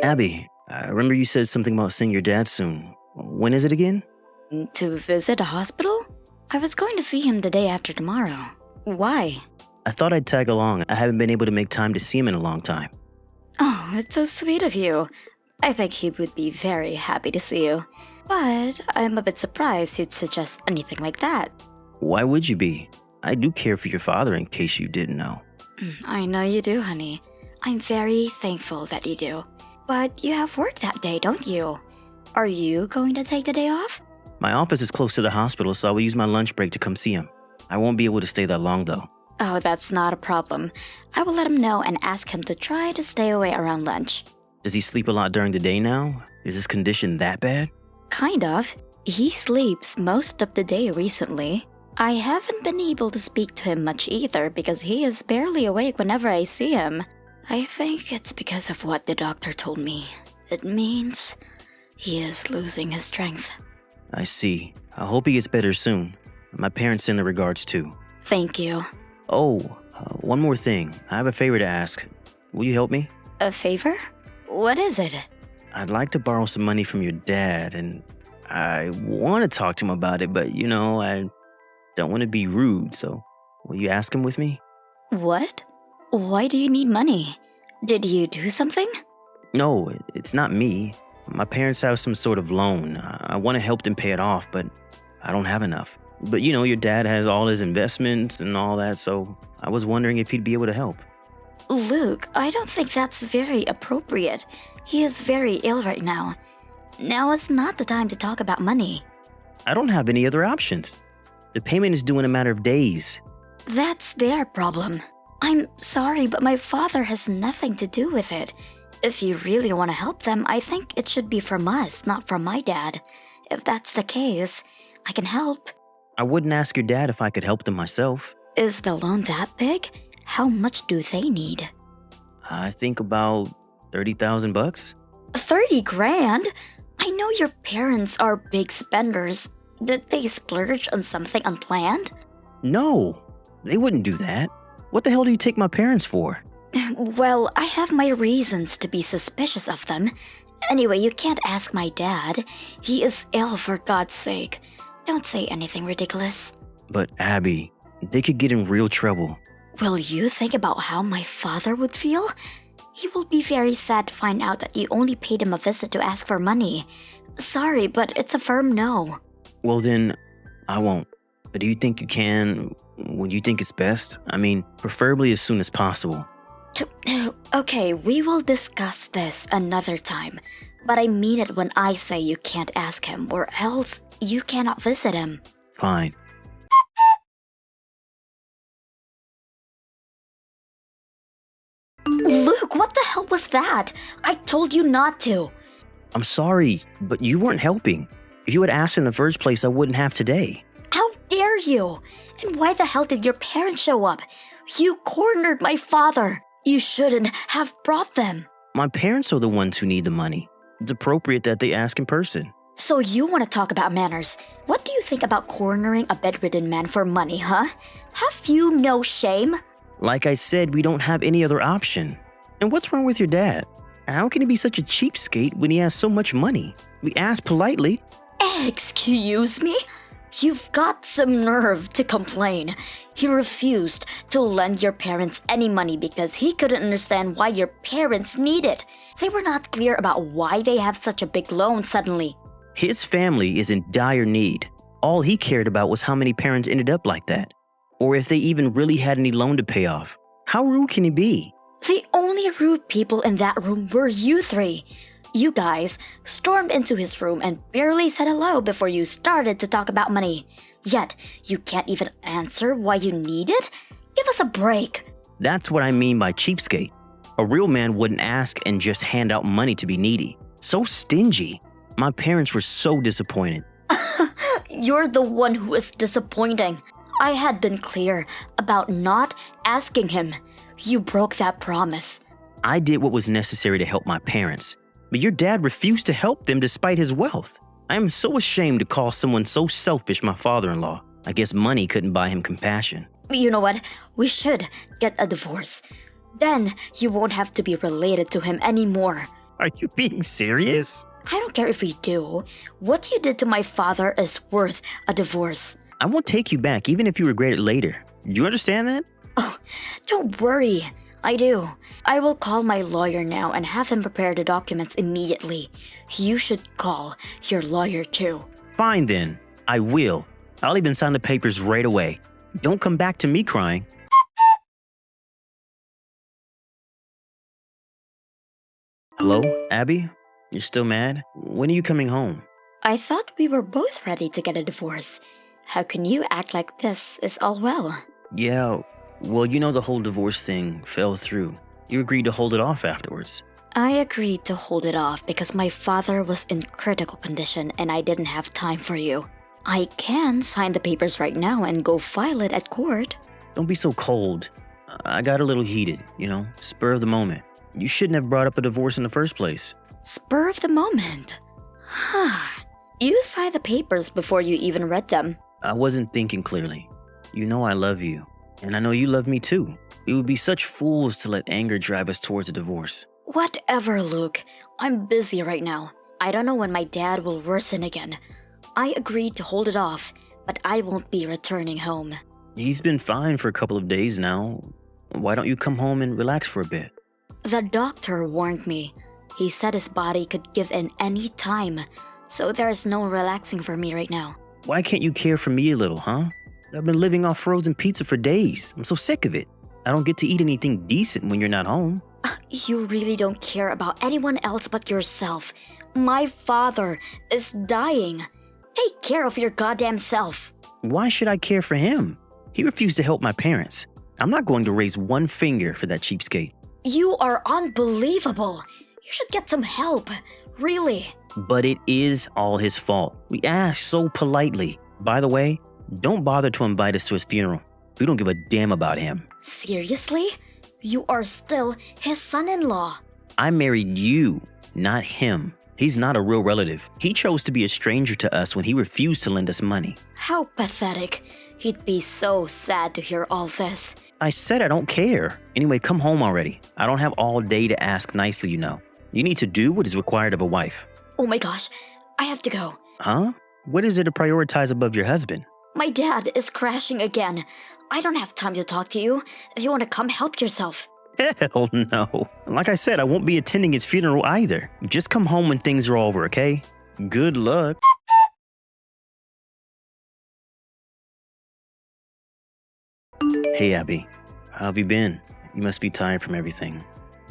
Abby, I remember you said something about seeing your dad soon. When is it again? To visit a hospital? I was going to see him the day after tomorrow. Why? I thought I'd tag along. I haven't been able to make time to see him in a long time. Oh, it's so sweet of you. I think he would be very happy to see you. But I'm a bit surprised you'd suggest anything like that. Why would you be? I do care for your father in case you didn't know. I know you do, honey. I'm very thankful that you do. But you have work that day, don't you? Are you going to take the day off? My office is close to the hospital, so I will use my lunch break to come see him. I won't be able to stay that long, though. Oh, that's not a problem. I will let him know and ask him to try to stay away around lunch. Does he sleep a lot during the day now? Is his condition that bad? Kind of. He sleeps most of the day recently. I haven't been able to speak to him much either because he is barely awake whenever I see him. I think it's because of what the doctor told me. It means he is losing his strength. I see. I hope he gets better soon. My parents send their regards too. Thank you. Oh, one more thing. I have a favor to ask. Will you help me? A favor? What is it? I'd like to borrow some money from your dad, and I want to talk to him about it, but I don't want to be rude, so will you ask him with me? What? Why do you need money? Did you do something? No, it's not me. My parents have some sort of loan. I want to help them pay it off, but I don't have enough. But your dad has all his investments and all that, so I was wondering if he'd be able to help. Luke, I don't think that's very appropriate. He is very ill right now. Now is not the time to talk about money. I don't have any other options. The payment is due in a matter of days. That's their problem. I'm sorry, but my father has nothing to do with it. If you really want to help them, I think it should be from us, not from my dad. If that's the case, I can help. I wouldn't ask your dad if I could help them myself. Is the loan that big? How much do they need? I think about $30,000. 30 grand? I know your parents are big spenders. Did they splurge on something unplanned? No, they wouldn't do that. What the hell do you take my parents for? Well, I have my reasons to be suspicious of them. Anyway, you can't ask my dad. He is ill, for God's sake. Don't say anything ridiculous. But Abby, they could get in real trouble. Will you think about how my father would feel? He will be very sad to find out that you only paid him a visit to ask for money. Sorry, but it's a firm no. Well then, I won't. But do you think you can? Would you think it's best? I mean, preferably as soon as possible. Okay, we will discuss this another time. But I mean it when I say you can't ask him, or else you cannot visit him. Fine. Luke, what the hell was that? I told you not to. I'm sorry, but you weren't helping. If you had asked in the first place, I wouldn't have today. How dare you? And why the hell did your parents show up? You cornered my father. You shouldn't have brought them. My parents are the ones who need the money. It's appropriate that they ask in person. So you want to talk about manners? What do you think about cornering a bedridden man for money, huh? Have you no shame? Like I said, we don't have any other option. And what's wrong with your dad? How can he be such a cheapskate when he has so much money? We asked politely. Excuse me? You've got some nerve to complain. He refused to lend your parents any money because he couldn't understand why your parents need it. They were not clear about why they have such a big loan suddenly. His family is in dire need. All he cared about was how many parents ended up like that, or if they even really had any loan to pay off. How rude can he be? The only rude people in that room were you three. You guys stormed into his room and barely said hello before you started to talk about money. Yet, you can't even answer why you need it? Give us a break. That's what I mean by cheapskate. A real man wouldn't ask and just hand out money to be needy. So stingy. My parents were so disappointed. You're the one who is disappointing. I had been clear about not asking him. You broke that promise. I did what was necessary to help my parents, but your dad refused to help them despite his wealth. I am so ashamed to call someone so selfish my father-in-law. I guess money couldn't buy him compassion. You know what? We should get a divorce. Then you won't have to be related to him anymore. Are you being serious? I don't care if we do. What you did to my father is worth a divorce. I won't take you back, even if you regret it later. Do you understand that? Oh, don't worry. I do. I will call my lawyer now and have him prepare the documents immediately. You should call your lawyer too. Fine then. I will. I'll even sign the papers right away. Don't come back to me crying. Hello, Abby? You're still mad? When are you coming home? I thought we were both ready to get a divorce. How can you act like this is all well? Yeah, well, you know the whole divorce thing fell through. You agreed to hold it off afterwards. I agreed to hold it off because my father was in critical condition and I didn't have time for you. I can sign the papers right now and go file it at court. Don't be so cold. I got a little heated, spur of the moment. You shouldn't have brought up a divorce in the first place. Spur of the moment? You signed the papers before you even read them. I wasn't thinking clearly. You know I love you, and I know you love me too. We would be such fools to let anger drive us towards a divorce. Whatever, Luke. I'm busy right now. I don't know when my dad will worsen again. I agreed to hold it off, but I won't be returning home. He's been fine for a couple of days now. Why don't you come home and relax for a bit? The doctor warned me. He said his body could give in any time, so there's no relaxing for me right now. Why can't you care for me a little, huh? I've been living off frozen pizza for days. I'm so sick of it. I don't get to eat anything decent when you're not home. You really don't care about anyone else but yourself. My father is dying. Take care of your goddamn self. Why should I care for him? He refused to help my parents. I'm not going to raise one finger for that cheapskate. You are unbelievable. You should get some help. Really. But it is all his fault. We asked so politely. By the way, don't bother to invite us to his funeral. We don't give a damn about him. Seriously? You are still his son-in-law. I married you, not him. He's not a real relative. He chose to be a stranger to us when he refused to lend us money. How pathetic. He'd be so sad to hear all this. I said I don't care. Anyway, come home already. I don't have all day to ask nicely, You need to do what is required of a wife. Oh my gosh, I have to go. Huh? What is it to prioritize above your husband? My dad is crashing again. I don't have time to talk to you. If you want to come, help yourself. Hell no. Like I said, I won't be attending his funeral either. Just come home when things are over, okay? Good luck. Hey, Abby. How have you been? You must be tired from everything.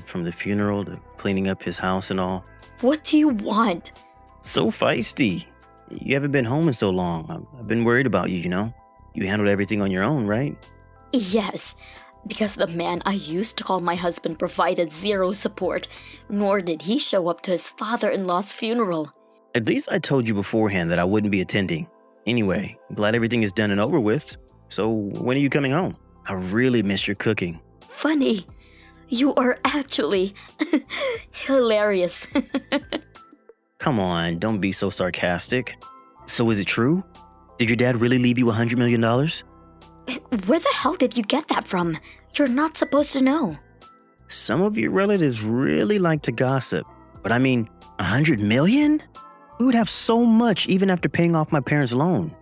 From the funeral to cleaning up his house and all. What do you want? So feisty. You haven't been home in so long. I've been worried about you, You handled everything on your own, right? Yes, because the man I used to call my husband provided zero support, nor did he show up to his father-in-law's funeral. At least I told you beforehand that I wouldn't be attending. Anyway, glad everything is done and over with. So when are you coming home? I really miss your cooking. Funny. You are actually hilarious. Come on, don't be so sarcastic. So is it true? Did your dad really leave you $100 million? Where the hell did you get that from? You're not supposed to know. Some of your relatives really like to gossip. But I mean, $100 million? We would have so much even after paying off my parents' loan.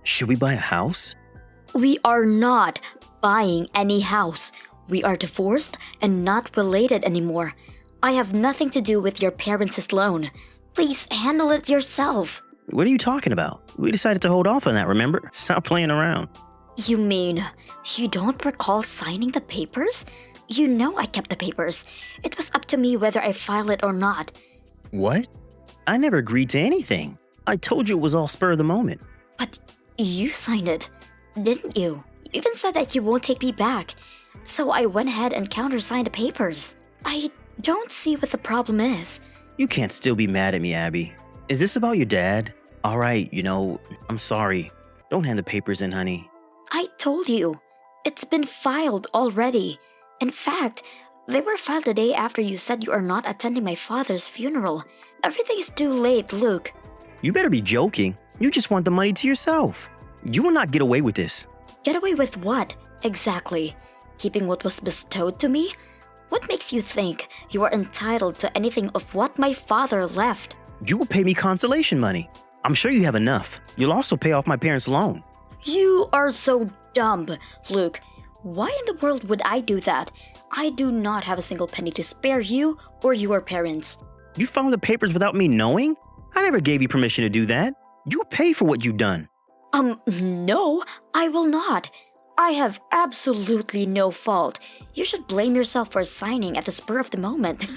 Should we buy a house? We are not buying any house. We are divorced and not related anymore. I have nothing to do with your parents' loan. Please handle it yourself. What are you talking about? We decided to hold off on that, remember? Stop playing around. You mean you don't recall signing the papers? You know I kept the papers. It was up to me whether I file it or not. What? I never agreed to anything. I told you it was all spur of the moment. But you signed it, didn't you? You even said that you won't take me back. So I went ahead and countersigned the papers. I don't see what the problem is. You can't still be mad at me, Abby. Is this about your dad? All right, I'm sorry. Don't hand the papers in, honey. I told you. It's been filed already. In fact, they were filed the day after you said you are not attending my father's funeral. Everything is too late, Luke. You better be joking. You just want the money to yourself. You will not get away with this. Get away with what, exactly? Keeping what was bestowed to me? What makes you think you are entitled to anything of what my father left? You will pay me consolation money. I'm sure you have enough. You'll also pay off my parents' loan. You are so dumb, Luke. Why in the world would I do that? I do not have a single penny to spare you or your parents. You filed the papers without me knowing? I never gave you permission to do that. You'll pay for what you've done. No, I will not. I have absolutely no fault. You should blame yourself for signing at the spur of the moment.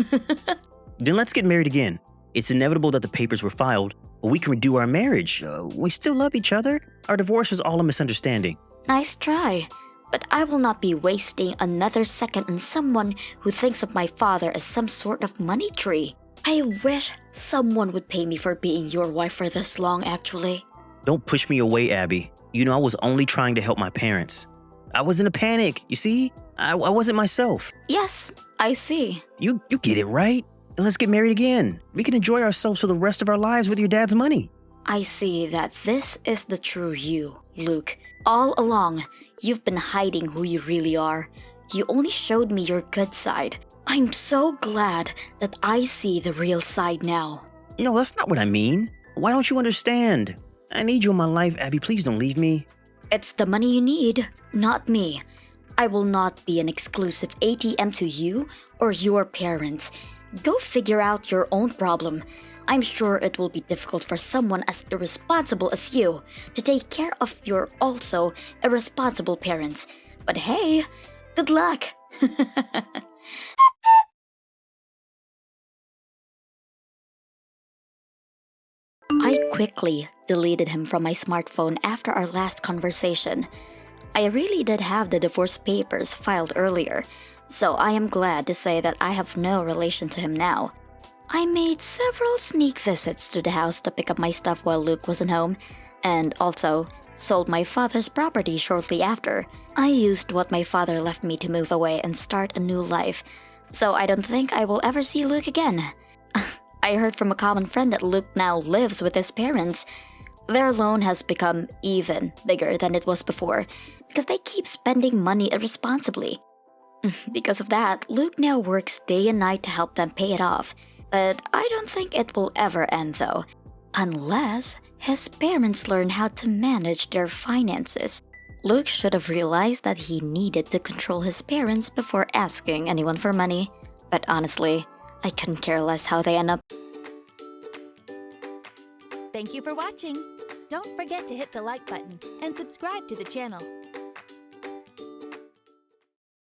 Then let's get married again. It's inevitable that the papers were filed, but we can redo our marriage. We still love each other. Our divorce was all a misunderstanding. Nice try. But I will not be wasting another second on someone who thinks of my father as some sort of money tree. I wish someone would pay me for being your wife for this long, actually. Don't push me away, Abby. You know I was only trying to help my parents. I was in a panic, you see? I wasn't myself. Yes, I see. You get it, right? And let's get married again. We can enjoy ourselves for the rest of our lives with your dad's money. I see that this is the true you, Luke. All along, you've been hiding who you really are. You only showed me your good side. I'm so glad that I see the real side now. No, that's not what I mean. Why don't you understand? I need you in my life, Abby. Please don't leave me. It's the money you need, not me. I will not be an exclusive ATM to you or your parents. Go figure out your own problem. I'm sure it will be difficult for someone as irresponsible as you to take care of your also irresponsible parents. But hey, good luck! I quickly deleted him from my smartphone after our last conversation. I really did have the divorce papers filed earlier, so I am glad to say that I have no relation to him now. I made several sneak visits to the house to pick up my stuff while Luke wasn't home, and also sold my father's property shortly after. I used what my father left me to move away and start a new life, so I don't think I will ever see Luke again. I heard from a common friend that Luke now lives with his parents. Their loan has become even bigger than it was before because they keep spending money irresponsibly. Because of that, Luke now works day and night to help them pay it off. But I don't think it will ever end though, unless his parents learn how to manage their finances. Luke should have realized that he needed to control his parents before asking anyone for money. But honestly, I couldn't care less how they end up. Thank you for watching. Don't forget to hit the like button and subscribe to the channel.